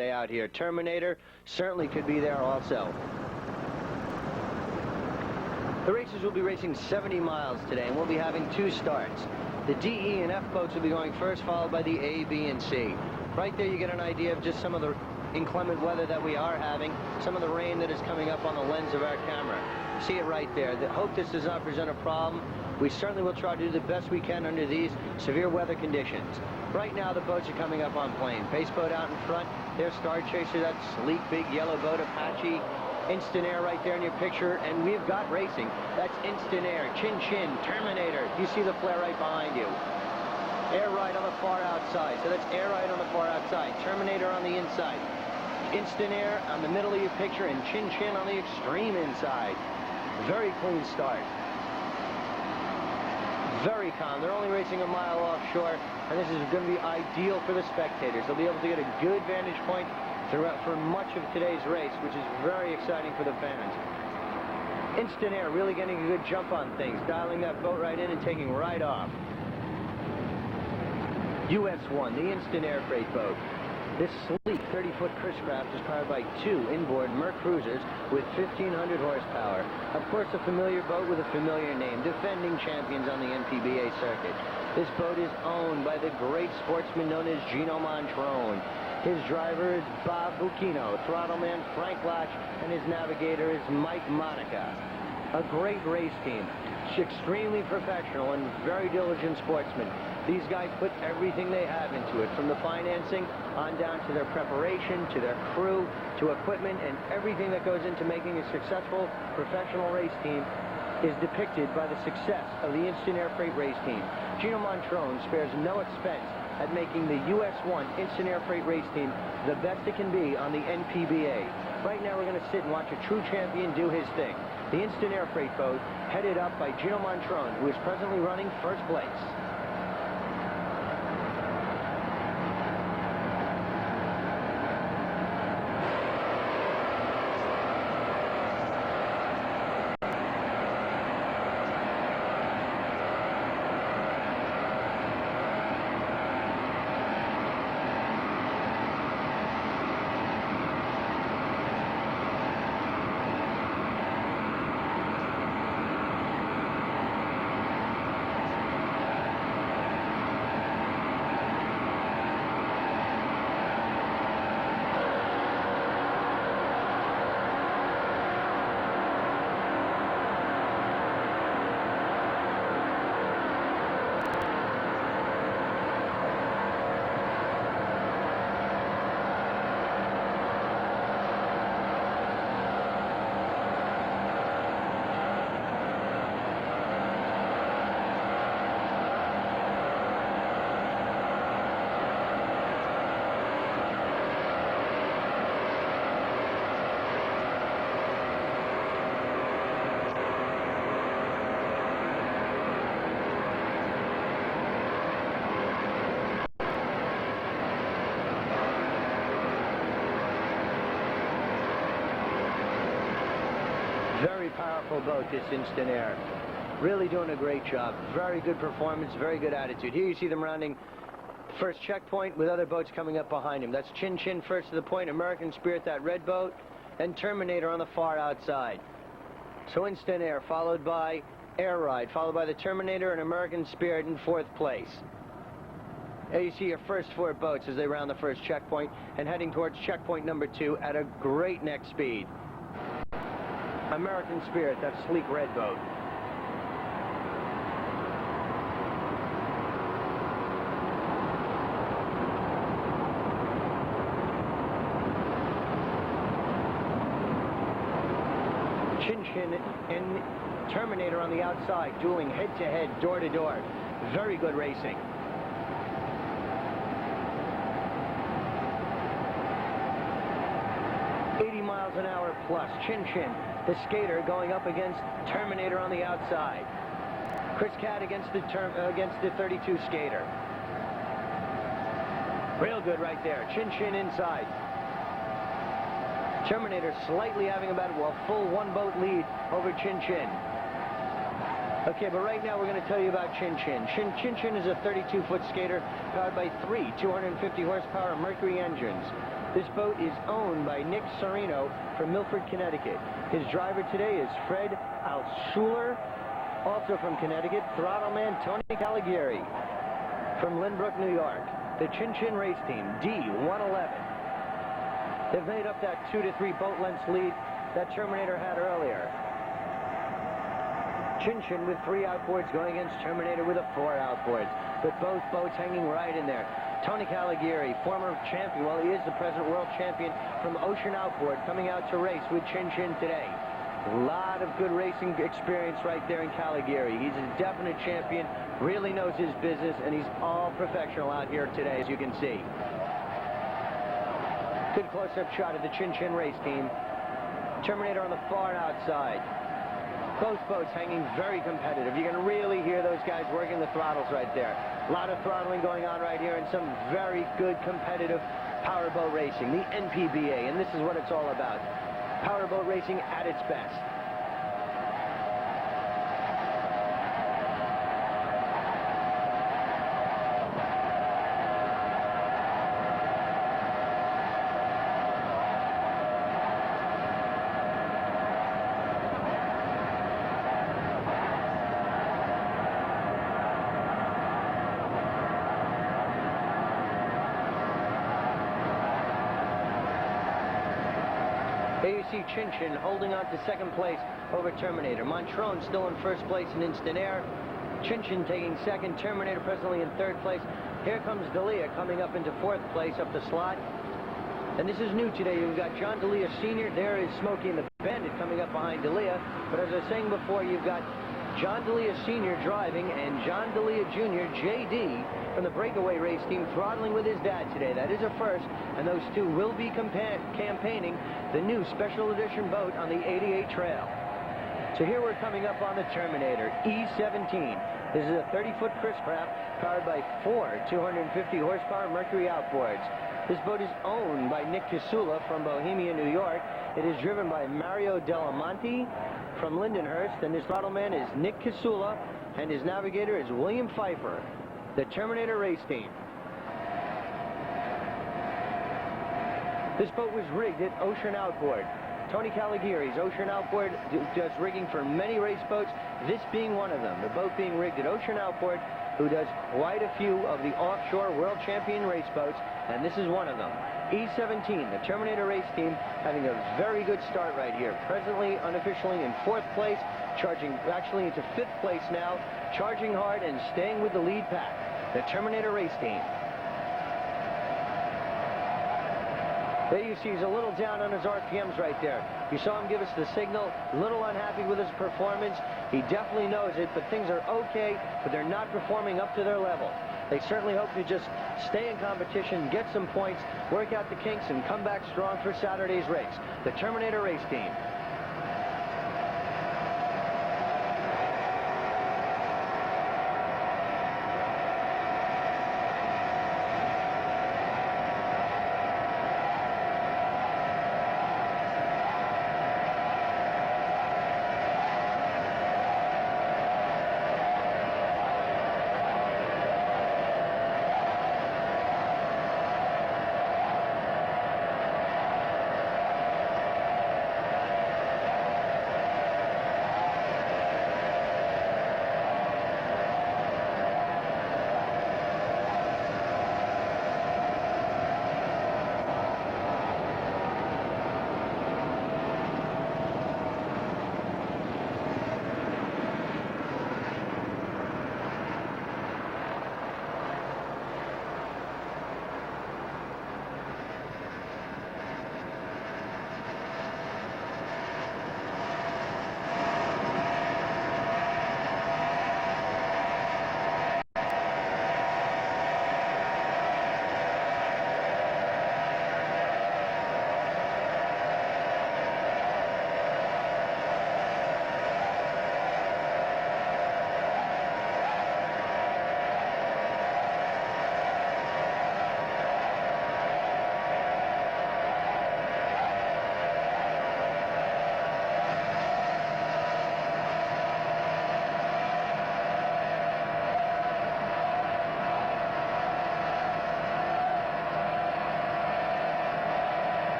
day out here. Terminator certainly could be there also. The racers will be racing 70 miles today, and we'll be having 2 starts. The D, E, and F boats will be going first, followed by the A, B, and C. Right there you get an idea of just some of the inclement weather that we are having, some of the rain that is coming up on the lens of our camera. See it right there. I hope this does not present a problem. We certainly will try to do the best we can under these severe weather conditions. Right now the boats are coming up on plane. Pace boat out in front. There's Starchaser, that sleek big yellow boat, Apache. Instant Air right there in your picture, and we've got racing. That's Instant Air, Chin Chin, Terminator. You see the flare right behind you. Air Ride on the far outside. So that's Air Ride on the far outside. Terminator on the inside. Instant Air on the middle of your picture, and Chin Chin on the extreme inside. Very clean start. Very calm. They're only racing a mile offshore, and this is going to be ideal for the spectators. They'll be able to get a good vantage point throughout for much of today's race, which is very exciting for the fans. Instant Air really getting a good jump on things, dialing that boat right in and taking right off. US-1, the Instant Air freight boat. This sleek 30-foot Chris craft is powered by 2 inboard Merc cruisers with 1,500 horsepower. Of course, a familiar boat with a familiar name, defending champions on the NPBA circuit. This boat is owned by the great sportsman known as Gino Montrone. His driver is Bob Bucchino, throttle man Frank Latch, and his navigator is Mike Monica. A great race team, extremely professional and very diligent sportsmen. These guys put everything they have into it, from the financing on down to their preparation, to their crew, to equipment, and everything that goes into making a successful professional race team is depicted by the success of the Instant Air Freight race team. Gino Montrone spares no expense at making the US-1 Instant Air Freight race team the best it can be on the NPBA. Right now we're going to sit and watch a true champion do his thing. The Instant Air Freight boat, headed up by Gino Montrone, who is presently running first place. Very powerful boat, this Instant Air. Really doing a great job. Very good performance, very good attitude. Here you see them rounding first checkpoint with other boats coming up behind him. That's Chin Chin first to the point, American Spirit, that red boat, and Terminator on the far outside. So Instant Air, followed by Air Ride, followed by the Terminator and American Spirit in 4th place. There you see your first 4 boats as they round the first checkpoint and heading towards checkpoint number 2 at a great neck speed. American Spirit, that sleek red boat. Chin Chin and Terminator on the outside, dueling head-to-head, door-to-door. Very good racing. Miles an hour plus. Chin Chin, the skater, going up against Terminator on the outside. Chris Cat against the 32 skater. Real good right there. Chin Chin inside. Terminator slightly having about a full 1 boat lead over Chin Chin. Okay, but right now we're going to tell you about Chin Chin. Chin Chin is a 32-foot skater powered by 3 250 horsepower Mercury engines. This boat is owned by Nick Serino from Milford, Connecticut. His driver today is Fred Alschuler, also from Connecticut. Throttle man Tony Caligari from Lynbrook, New York. The Chin Chin race team, D111. They've made up that 2 to 3 boat lengths lead that Terminator had earlier. Chin Chin with 3 outboards going against Terminator with a 4 outboards, with both boats hanging right in there. Tony Caligari, former champion, well, he is the present world champion from Ocean Outboard, coming out to race with Chin Chin today. A lot of good racing experience right there in Caligari. He's a definite champion, really knows his business, and he's all professional out here today, as you can see. Good close-up shot of the Chin Chin race team. Terminator on the far outside. Both boats hanging very competitive. You can really hear those guys working the throttles right there. A lot of throttling going on right here and some very good competitive powerboat racing, the NPBA, and this is what it's all about. Powerboat racing at its best. There you see Chin Chin holding on to second place over Terminator. Montrone still in first place in Instant Air. Chin Chin taking second. Terminator presently in third place. Here comes D'Elia coming up into fourth place up the slot. And this is new today. You've got John D'Elia Sr. There is Smokey and the Bandit coming up behind D'Elia. But as I was saying before, you've got John D'Elia Sr. driving and John D'Elia Jr., JD, from the breakaway race team, throttling with his dad today. That is a first, and those two will be campaigning the new special edition boat on the 88 Trail. So here we're coming up on the Terminator E17. This is a 30-foot Chris craft powered by 4 250 horsepower Mercury outboards. This boat is owned by Nick Casula from Bohemia, New York. It is driven by Mario Delamonte from Lindenhurst, and his throttle man is Nick Casula, and his navigator is William Pfeiffer. The Terminator race team. This boat was rigged at Ocean Outboard. Tony Caligari's Ocean Outboard does rigging for many race boats, this being one of them. The boat being rigged at Ocean Outboard, who does quite a few of the offshore world champion race boats, and this is one of them. E17, the Terminator race team, having a very good start right here. Presently, unofficially in fourth place, charging actually into fifth place now, charging hard and staying with the lead pack. The Terminator race team. There you see he's a little down on his RPMs right there. You saw him give us the signal, a little unhappy with his performance. He definitely knows it, but things are okay, but they're not performing up to their level. They certainly hope to just stay in competition, get some points, work out the kinks, and come back strong for Saturday's race. The Terminator race team.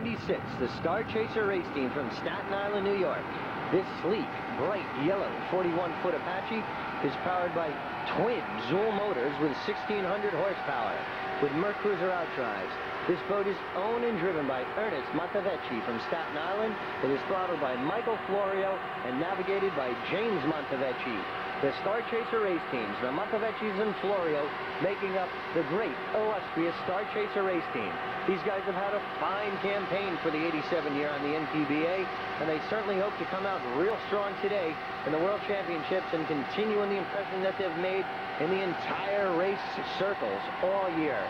76, the Starchaser race team from Staten Island, New York. This sleek, bright yellow 41-foot Apache is powered by twin Zool motors with 1,600 horsepower with Mercruiser outdrives. This boat is owned and driven by Ernest Montevecchi from Staten Island. It is throttled by Michael Florio and navigated by James Montevecchi. The Starchaser race teams, the Montevecchis and Florio, making up the great, illustrious Starchaser race team. These guys have had a fine campaign for the 87 year on the NPBA, and they certainly hope to come out real strong today in the World Championships and continue in the impression that they've made in the entire race circles all year.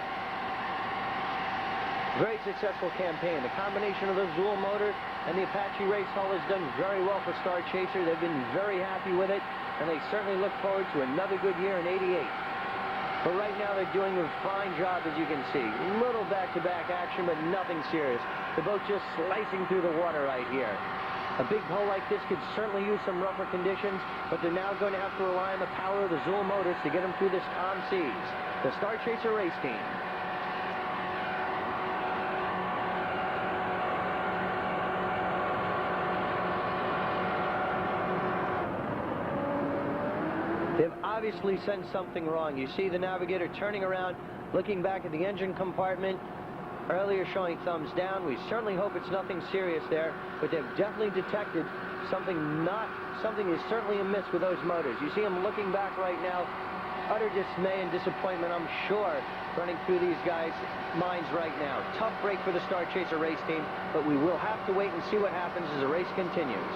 Very successful campaign. The combination of the Zool motor and the Apache race hull has done very well for Starchaser. They've been very happy with it, and they certainly look forward to another good year in '88. But right now they're doing a fine job, as you can see. Little back-to-back action, but nothing serious. The boat just slicing through the water right here. A big hull like this could certainly use some rougher conditions, but they're now going to have to rely on the power of the Zool motors to get them through this calm seas. The Starchaser race team. They've obviously sensed something wrong. You see the navigator turning around, looking back at the engine compartment, earlier showing thumbs down. We certainly hope it's nothing serious there, but they've definitely detected something is certainly amiss with those motors. You see them looking back right now, utter dismay and disappointment, I'm sure, running through these guys' minds right now. Tough break for the Starchaser race team, but we will have to wait and see what happens as the race continues.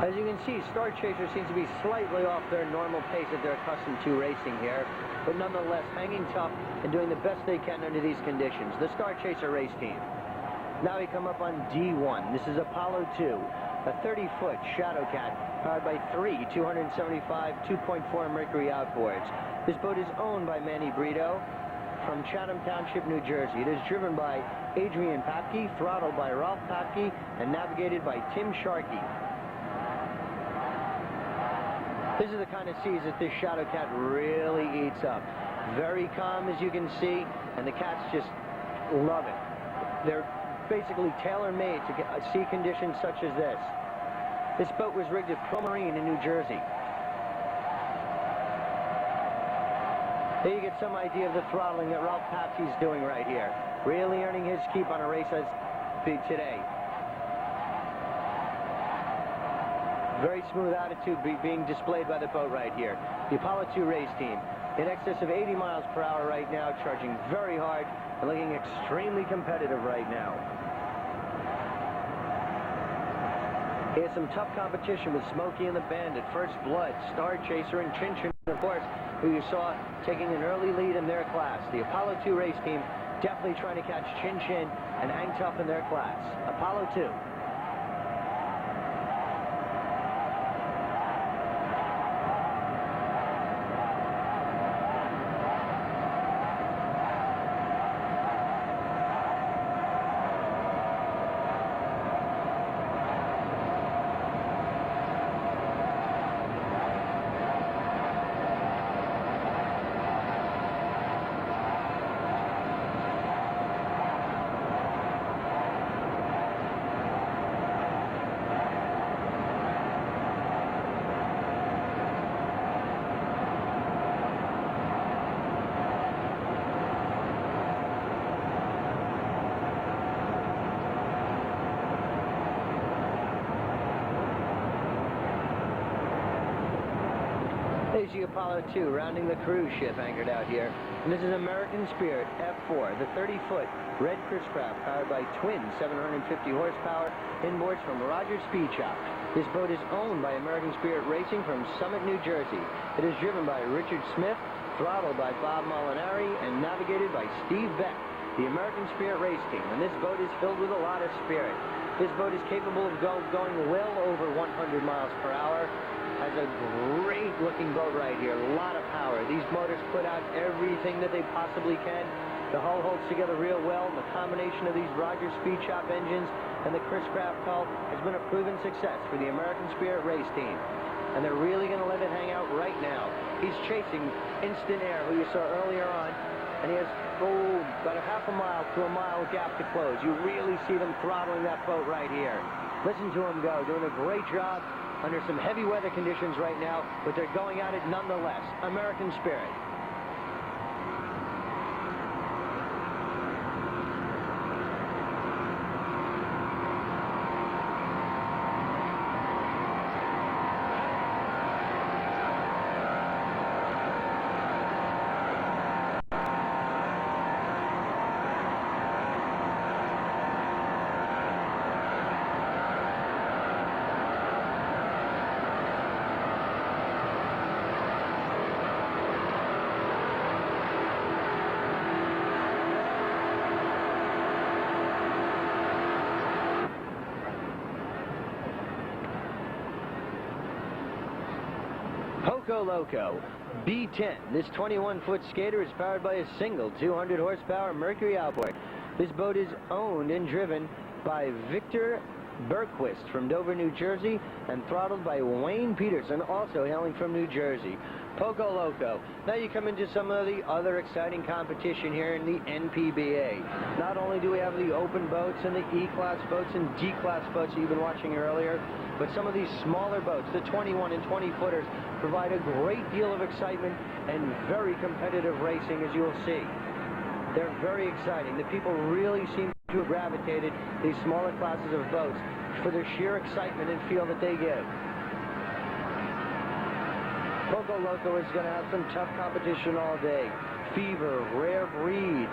As you can see, Starchaser seems to be slightly off their normal pace that they're accustomed to racing here, but nonetheless hanging tough and doing the best they can under these conditions. The Starchaser race team. Now we come up on D1. This is Apollo 2, a 30-foot Shadow Cat powered by three 275 2.4 Mercury outboards. This boat is owned by Manny Brito from Chatham Township, New Jersey. It is driven by Adrian Papke, throttled by Ralph Papke, and navigated by Tim Sharkey. This is the kind of seas that this Shadow Cat really eats up. Very calm, as you can see, and the cats just love it. They're basically tailor-made to sea conditions such as this. This boat was rigged at Pro Marine in New Jersey. There you get some idea of the throttling that Ralph Papke's doing right here. Really earning his keep on a race as big today. Very smooth attitude being displayed by the boat right here. The Apollo 2 race team in excess of 80 miles per hour right now, charging very hard and looking extremely competitive right now. Here's some tough competition with Smokey and the Bandit, First Blood, Starchaser, and Chin Chin, of course, who you saw taking an early lead in their class. The Apollo 2 race team definitely trying to catch Chin Chin and hang tough in their class. Apollo 2. There's the Apollo 2 rounding the cruise ship anchored out here. And this is American Spirit F4, the 30-foot red Chris craft powered by twin 750 horsepower inboards from Rogers Speed Shop. This boat is owned by American Spirit Racing from Summit, New Jersey. It is driven by Richard Smith, throttled by Bob Molinari, and navigated by Steve Beck, the American Spirit race team. And this boat is filled with a lot of spirit. This boat is capable of going well over 100 miles per hour. Has a great looking boat right here. A lot of power. These motors put out everything that they possibly can. The hull holds together real well. The combination of these Rogers Speed Shop engines and the Chris Craft hull has been a proven success for the American Spirit race team. And they're really going to let it hang out right now. He's chasing Instant Air, who you saw earlier on, and he has about a half a mile to a mile gap to close. You really see them throttling that boat right here. Listen to him go, doing a great job under some heavy weather conditions right now, but they're going at it nonetheless. American Spirit. Poco Loco B10. This 21-foot skater is powered by a single 200 horsepower Mercury outboard. This boat is owned and driven by Victor Bergquist from Dover, New Jersey, and throttled by Wayne Peterson, also hailing from New Jersey. Poco Loco. Now you come into some of the other exciting competition here in the NPBA. Not only do we have the open boats and the E-class boats and D-class boats that you've been watching earlier, but some of these smaller boats, the 21 and 20 footers, provide a great deal of excitement and very competitive racing, as you'll see. They're very exciting. The people really seem to have gravitated these smaller classes of boats for the sheer excitement and feel that they give. Poco Loco is going to have some tough competition all day. Fever, Rare Breed,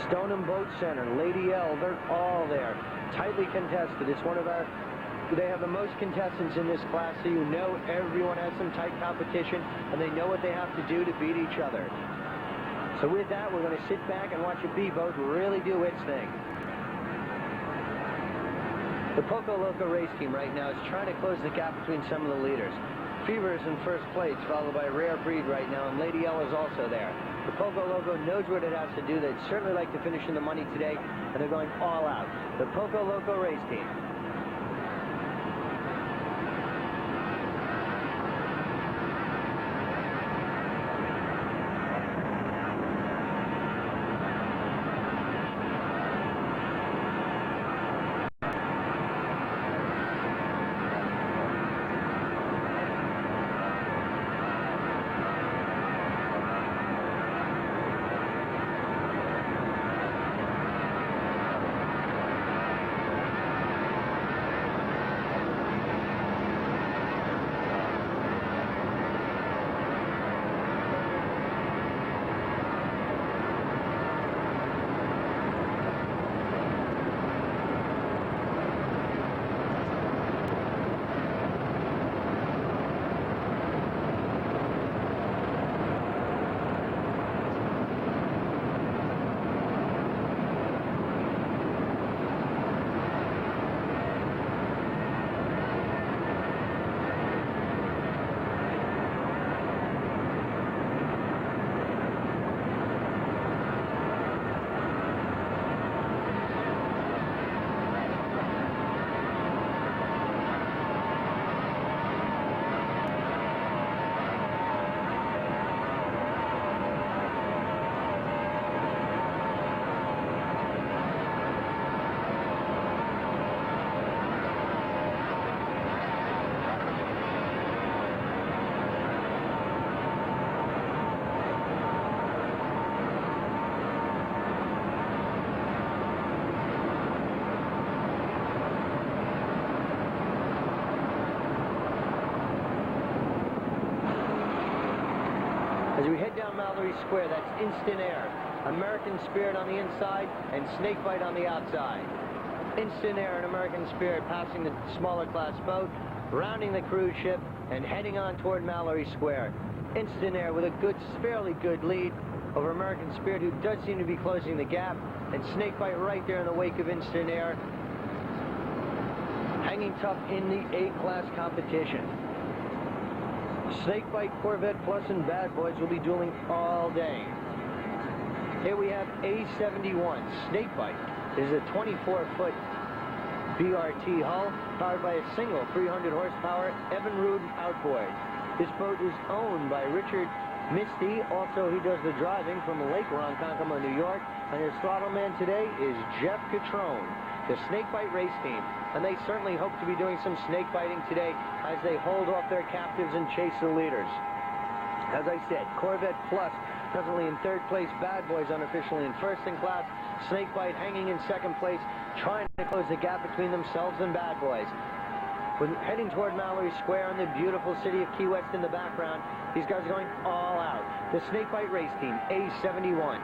Stoneham Boat Center, Lady L, they're all there. Tightly contested. It's one of our... They have the most contestants in this class, so you know everyone has some tight competition, and they know what they have to do to beat each other. So with that, we're going to sit back and watch a B-boat really do its thing. The Poco Loco race team right now is trying to close the gap between some of the leaders. Fever is in first place, followed by Rare Breed right now, and Lady L is also there. The Poco Loco knows what it has to do. They'd certainly like to finish in the money today, and they're going all out. The Poco Loco race team. down Mallory Square. That's Instant Air, American Spirit on the inside, and Snakebite on the outside. Instant Air and American Spirit passing the smaller class boat, rounding the cruise ship, and heading on toward Mallory Square. Instant Air with a fairly good lead over American Spirit, who does seem to be closing the gap, and Snakebite right there in the wake of Instant Air, hanging tough in the A-class competition. Snakebite, Corvette Plus, and Bad Boys will be dueling all day. Here we have A71. Snakebite is a 24-foot BRT hull powered by a single 300 horsepower Evan Rude outboard. This boat is owned by Richard Misty. Also, he does the driving from Lake Ronkonkoma, New York. And his throttle man today is Jeff Catrone, the Snakebite race team. And they certainly hope to be doing some snake biting today as they hold off their captives and chase the leaders. As I said, Corvette Plus presently in third place, Bad Boys unofficially in first in class, Snakebite hanging in second place, trying to close the gap between themselves and Bad Boys. When heading toward Mallory Square and the beautiful city of Key West in the background, these guys are going all out. The Snakebite race team, A71.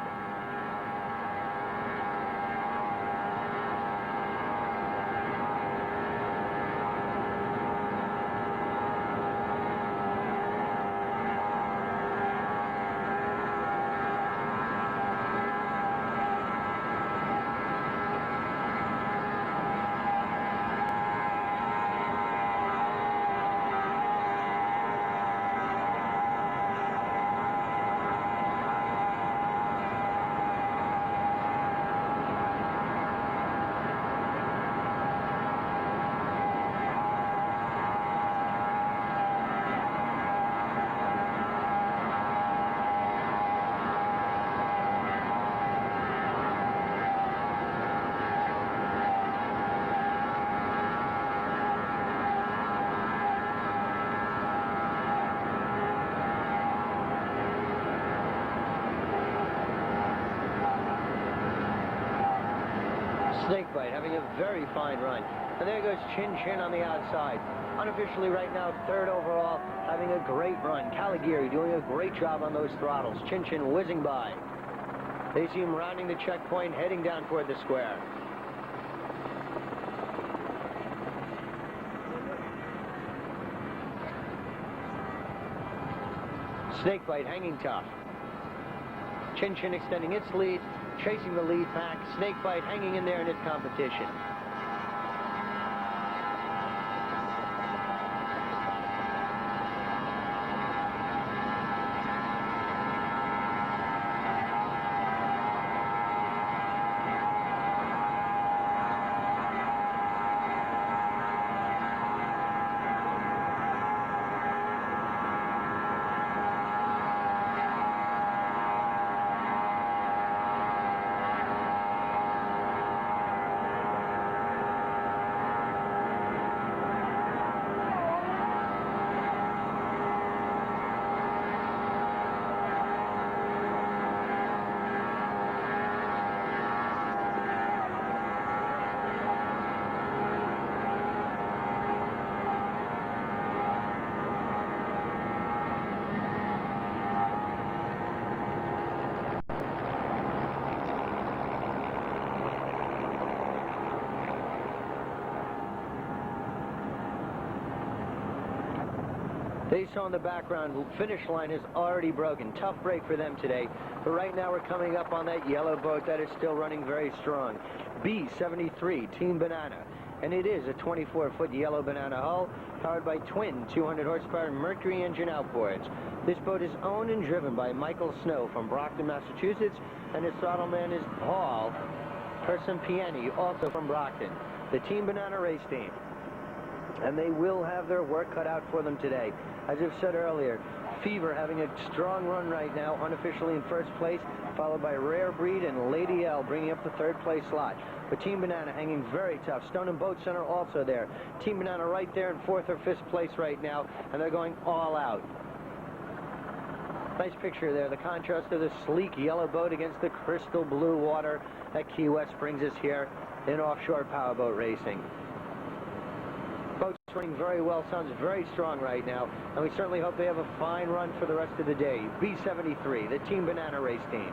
Snakebite having a very fine run. And there goes Chin Chin on the outside. Unofficially right now, third overall, having a great run. Caligari doing a great job on those throttles. Chin Chin whizzing by. They see him rounding the checkpoint, heading down toward the square. Snakebite hanging tough. Chin Chin extending its lead, chasing the lead pack. Snakebite hanging in there in its competition. They saw in the background, finish line is already broken. Tough break for them today. But right now we're coming up on that yellow boat that is still running very strong. B73, Team Banana. And it is a 24-foot yellow banana hull powered by twin 200 horsepower Mercury engine outboards. This boat is owned and driven by Michael Snow from Brockton, Massachusetts, and his throttle man is Paul Persampieni, also from Brockton. The Team Banana race team. And they will have their work cut out for them today. As I've said earlier, Fever having a strong run right now, unofficially in first place, followed by Rare Breed and Lady L bringing up the third place slot. But Team Banana hanging very tough. Stone and Boat Center also there. Team Banana right there in fourth or fifth place right now, and they're going all out. Nice picture there, the contrast of the sleek yellow boat against the crystal blue water that Key West brings us here in offshore powerboat racing. Boats running very well, sounds very strong right now, and we certainly hope they have a fine run for the rest of the day. B73, the Team Banana race team.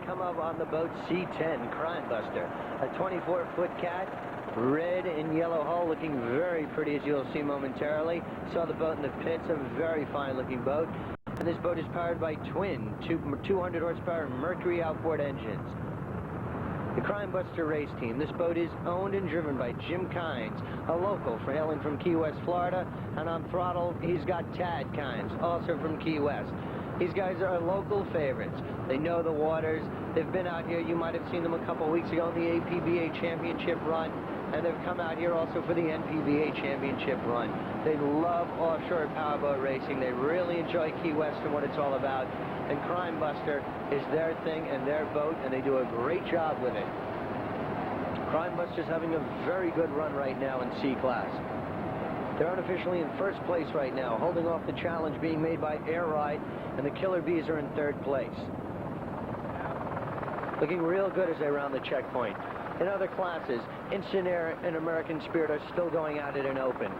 Come up on the boat C10 Crime Buster, a 24-foot cat, red and yellow hull, looking very pretty as you'll see momentarily. Saw the boat in the pits, a very fine looking boat. And this boat is powered by twin 200 horsepower Mercury outboard engines. The Crime Buster race team. This boat is owned and driven by Jim Kynes, a local hailing from Key West, Florida. And on throttle, he's got Tad Kynes, also from Key West. These guys are local favorites. They know the waters. They've been out here. You might have seen them a couple weeks ago in the NPBA Championship run, and they've come out here also for the NPBA Championship run. They love offshore powerboat racing. They really enjoy Key West and what it's all about. And Crime Buster is their thing and their boat, and they do a great job with it. Crime Buster's having a very good run right now in C class. They're unofficially in first place right now, holding off the challenge being made by Air Ride, and the Killer Bees are in third place. Looking real good as they round the checkpoint. In other classes, Instant Air and American Spirit are still going at it in open.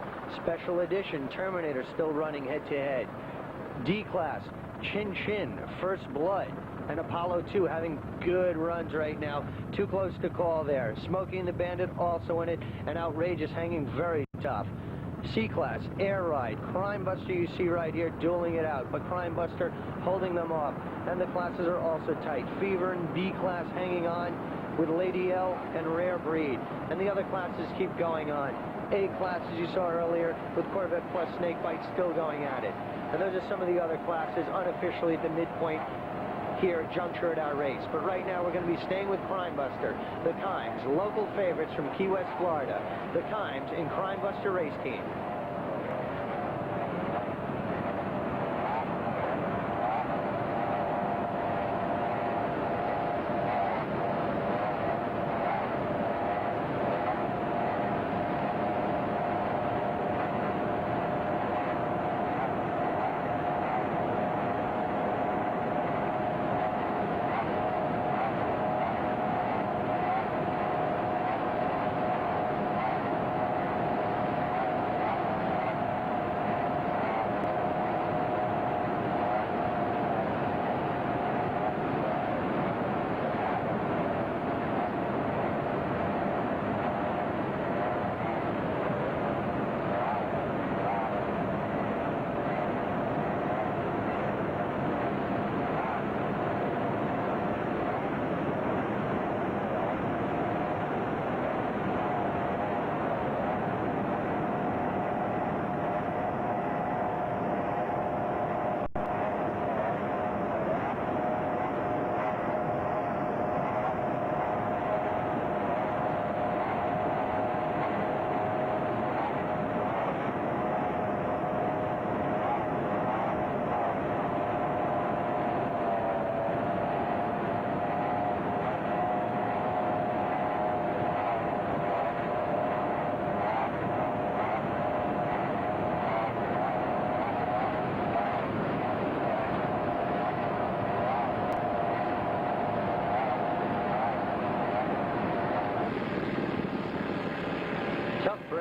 Special Edition, Terminator still running head-to-head. D class, Chin Chin, First Blood, and Apollo 2 having good runs right now. Too close to call there. Smokey and the Bandit also in it, and Outrageous hanging very tough. C-Class, Air Ride, Crime Buster you see right here dueling it out, but Crime Buster holding them off. And the classes are also tight. Fever and B-Class hanging on with Lady L and Rare Breed. And the other classes keep going on. A-Class, as you saw earlier, with Corvette Plus Snakebite still going at it. And those are some of the other classes unofficially at the midpoint here at juncture at our race. But right now we're going to be staying with Crime Buster, the Kynes, local favorites from Key West, Florida. The Kynes in Crime Buster race team.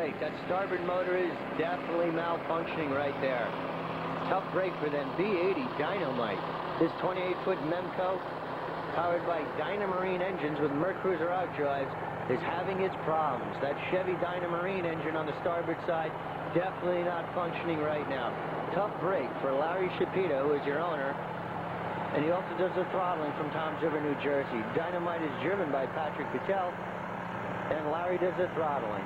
brake. That starboard motor is definitely malfunctioning right there. Tough break for them. B80 Dynamite. This 28-foot Memco, powered by Dynamarine engines with Mercruiser outdrives, is having its problems. That Chevy Dynamarine engine on the starboard side, definitely not functioning right now. Tough break for Larry Shapiro, who is your owner. And he also does the throttling from Toms River, New Jersey. Dynamite is driven by Patrick Patel, and Larry does the throttling.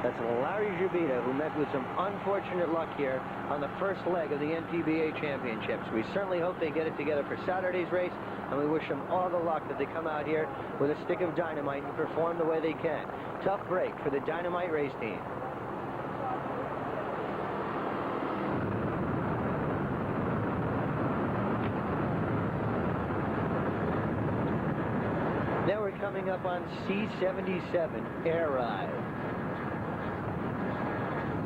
That's Larry Shapiro, who met with some unfortunate luck here on the first leg of the NPBA Championships. We certainly hope they get it together for Saturday's race, and we wish them all the luck that they come out here with a stick of dynamite and perform the way they can. Tough break for the Dynamite race team. Now we're coming up on C-77 Air Ride.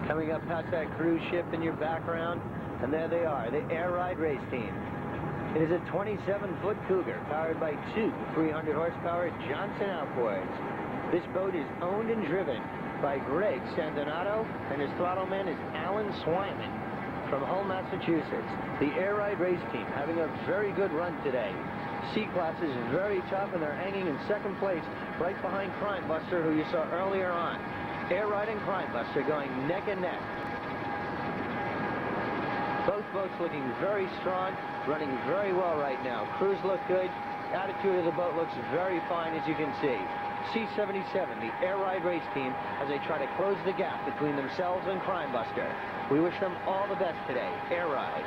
Coming up past that cruise ship in your background, and there they are, the Air Ride race team. It is a 27-foot Cougar powered by two 300-horsepower Johnson outboards. This boat is owned and driven by Greg Sandonato, and his throttle man is Alan Swyman from Hull, Massachusetts. The Air Ride race team having a very good run today. C-Class is very tough, and they're hanging in second place right behind Crime Buster, who you saw earlier on. Air Ride and Crime Buster going neck and neck. Both boats looking very strong, running very well right now. Crews look good. Attitude of the boat looks very fine, as you can see. C-77, the Air Ride race team, as they try to close the gap between themselves and Crime Buster. We wish them all the best today. Air Ride.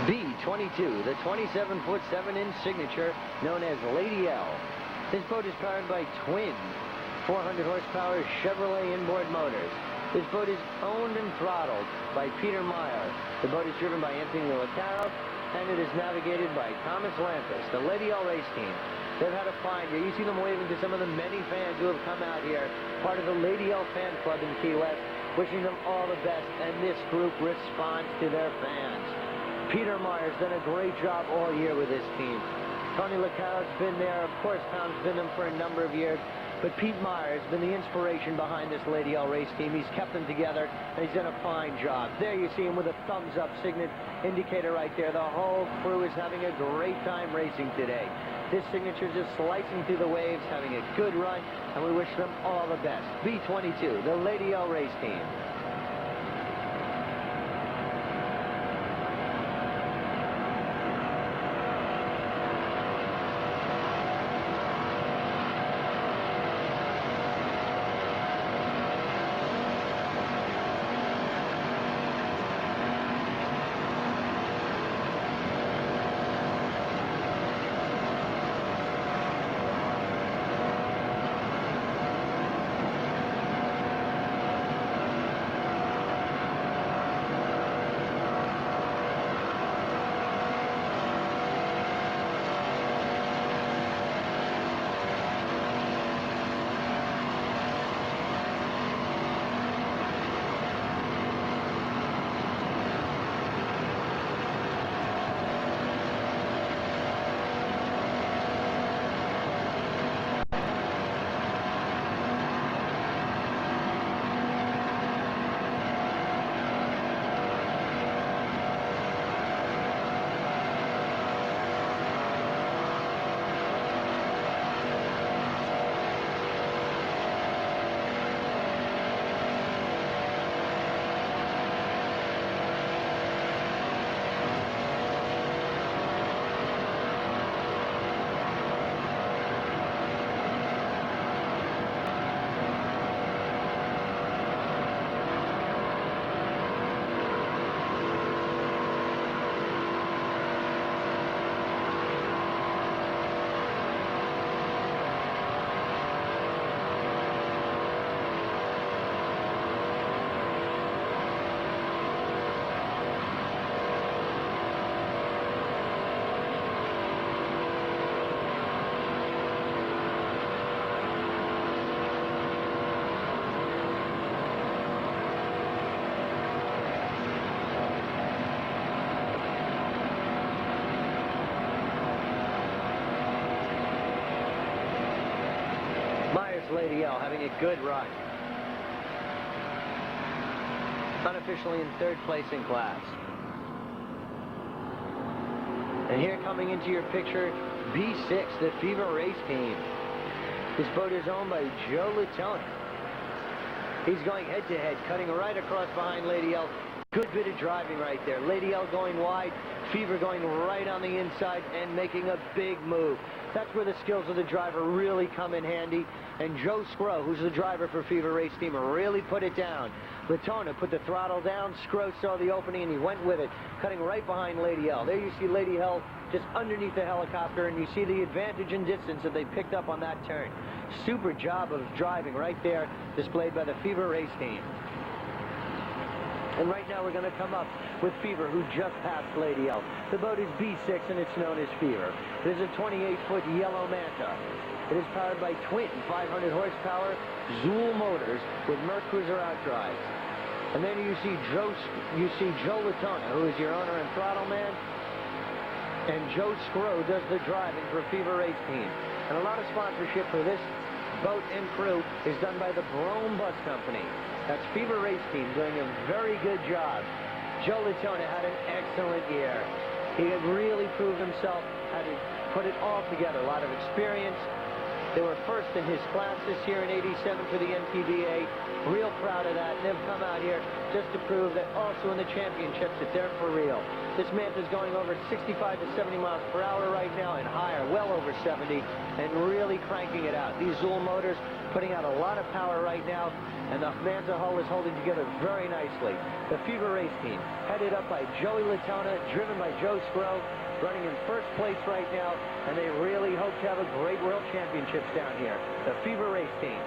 B-22, the 27-foot 7-inch signature known as Lady L. This boat is powered by twin 400-horsepower Chevrolet inboard motors. This boat is owned and throttled by Peter Meyer. The boat is driven by Anthony Licaro, and it is navigated by Thomas Lampus, the Lady L race team. They've had a fine year. You see them waving to some of the many fans who have come out here, part of the Lady L fan club in Key West, wishing them all the best, and this group responds to their fans. Peter Meyer's done a great job all year with this team. Tony Lecau's been there. Of course, Tom's been them for a number of years. But Pete Meyer has been the inspiration behind this Lady L race team. He's kept them together, and he's done a fine job. There you see him with a thumbs-up signet indicator right there. The whole crew is having a great time racing today. This signature just slicing through the waves, having a good run, and we wish them all the best. B-22, the Lady L race team. Lady L having a good run. Unofficially in third place in class. And here coming into your picture, B6, the Fever race team. This boat is owned by Joe Latona. He's going head-to-head, cutting right across behind Lady L. Good bit of driving right there. Lady L going wide, Fever going right on the inside and making a big move. That's where the skills of the driver really come in handy. And Joe Scrow, who's the driver for Fever Race Team, really put it down. Latona put the throttle down. Scrow saw the opening and he went with it, cutting right behind Lady L. There you see Lady L just underneath the helicopter, and you see the advantage in distance that they picked up on that turn. Super job of driving right there, displayed by the Fever Race Team. And right now we're going to come up with Fever, who just passed Lady L. The boat is B6 and it's known as Fever. It is a 28-foot yellow Manta. It is powered by twin 500 horsepower Zool motors with Merc Cruiser outdrive. And then you see Joe Latona, who is your owner and throttle man. And Joe Scrow does the driving for Fever Race Team. And a lot of sponsorship for this boat and crew is done by the Brome Bus Company. That's Fever Race Team doing a very good job. Joe Latona had an excellent year. He had really proved himself, had to put it all together. A lot of experience. They were first in his class this year in '87 for the NPBA. Real proud of that. And they've come out here just to prove that also in the championships that they're for real. This Manta's going over 65 to 70 miles per hour right now and higher, well over 70, and really cranking it out. These Zool motors putting out a lot of power right now, and the Manta hull is holding together very nicely. The Fever Race Team, headed up by Joey Latona, driven by Joe Scrow, running in first place right now, and they really hope to have a great World Championships down here. The Fever Race Team.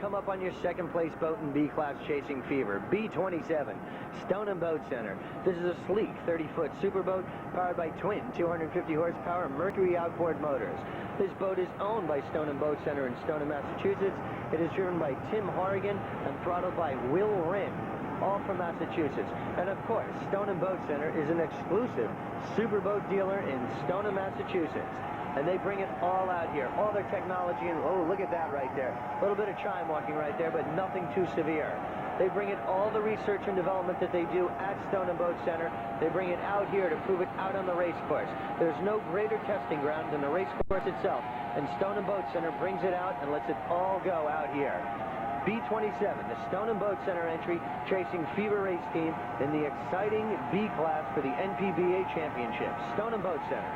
come up on your second place boat in B class chasing Fever. B27, Stone & Boat Center. This is a sleek 30-foot superboat powered by twin 250 horsepower Mercury outboard motors. This boat is owned by Stone & Boat Center in Stoneham, Massachusetts. It is driven by Tim Horrigan and throttled by Will Wren, all from Massachusetts. And of course, Stone & Boat Center is an exclusive superboat dealer in Stoneham, Massachusetts. And they bring it all out here, all their technology, and oh, look at that right there. A little bit of chime walking right there, but nothing too severe. They bring it all the research and development that they do at Stone & Boat Center. They bring it out here to prove it out on the race course. There's no greater testing ground than the race course itself. And Stone & Boat Center brings it out and lets it all go out here. B27, the Stone & Boat Center entry, chasing Fever Race Team in the exciting B class for the NPBA Championships. Stone & Boat Center.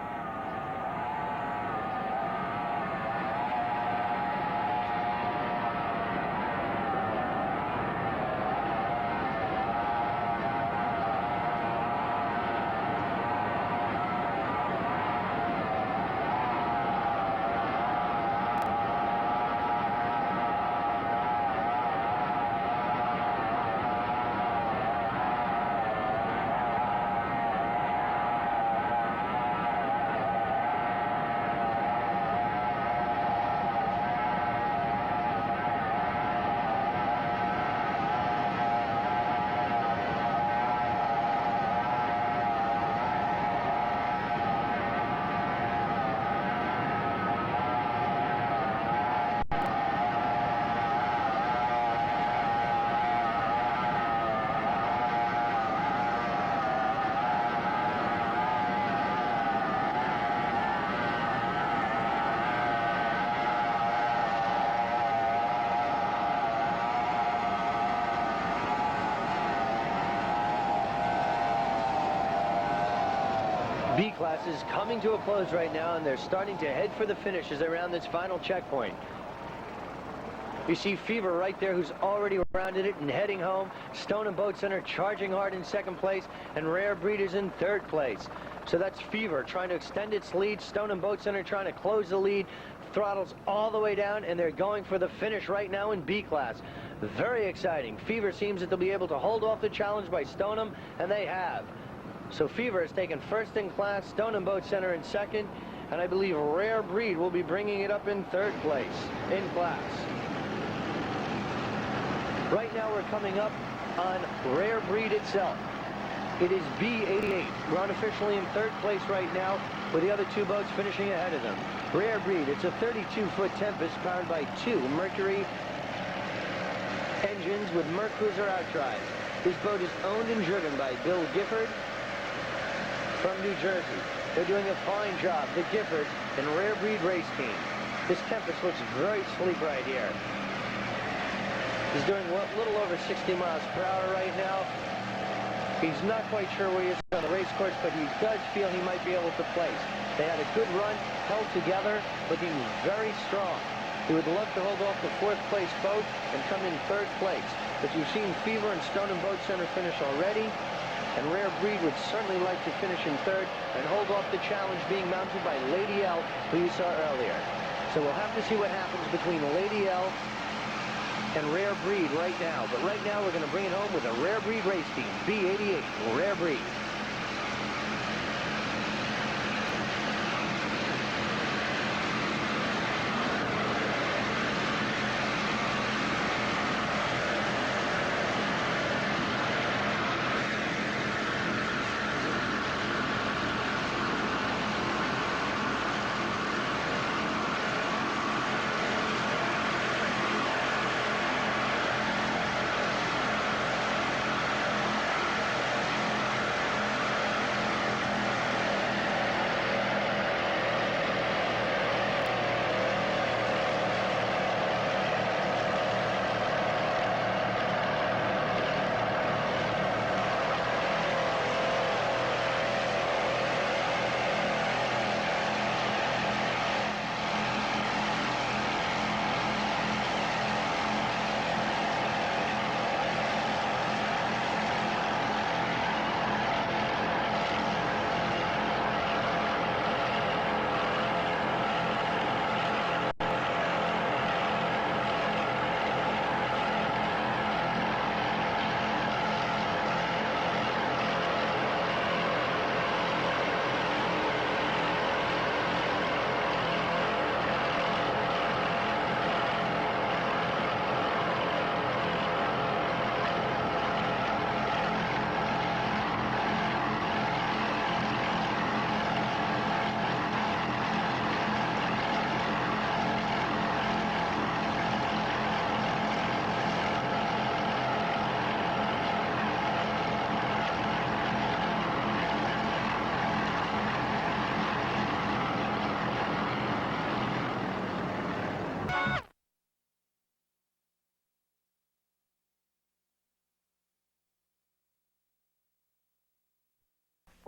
B class is coming to a close right now, and they're starting to head for the finish as they round this final checkpoint. You see Fever right there, who's already rounded it and heading home. Stone & Boat Center charging hard in second place, and Rare Breed is in third place. So that's Fever trying to extend its lead. Stone & Boat Center trying to close the lead. Throttles all the way down, and they're going for the finish right now in B class. Very exciting. Fever seems that they'll be able to hold off the challenge by Stoneham, and they have. So Fever has taken first in class, Stone & Boat Center in second, and I believe Rare Breed will be bringing it up in third place in class. Right now we're coming up on Rare Breed itself. It is B88. We're unofficially in third place right now, with the other two boats finishing ahead of them. Rare Breed, it's a 32-foot Tempest powered by two Mercury engines with Mercruiser outdrive. This boat is owned and driven by Bill Gifford from New Jersey. They're doing a fine job, the Gifford and Rare Breed race team. This Tempest looks very sleek right here. He's doing a little over 60 miles per hour right now. He's not quite sure where he is on the race course, but he does feel he might be able to place. They had a good run, held together, looking very strong. He would love to hold off the fourth place boat and come in third place. But you've seen Fever and Stone & Boat Center finish already. And Rare Breed would certainly like to finish in third and hold off the challenge being mounted by Lady L, who you saw earlier. So we'll have to see what happens between Lady L and Rare Breed right now. But right now we're going to bring it home with a Rare Breed race team, B88, Rare Breed.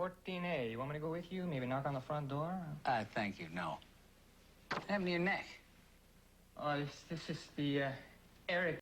14A. You want me to go with you? Maybe knock on the front door? Thank you, no. What happened to your neck? Oh, this is the Eric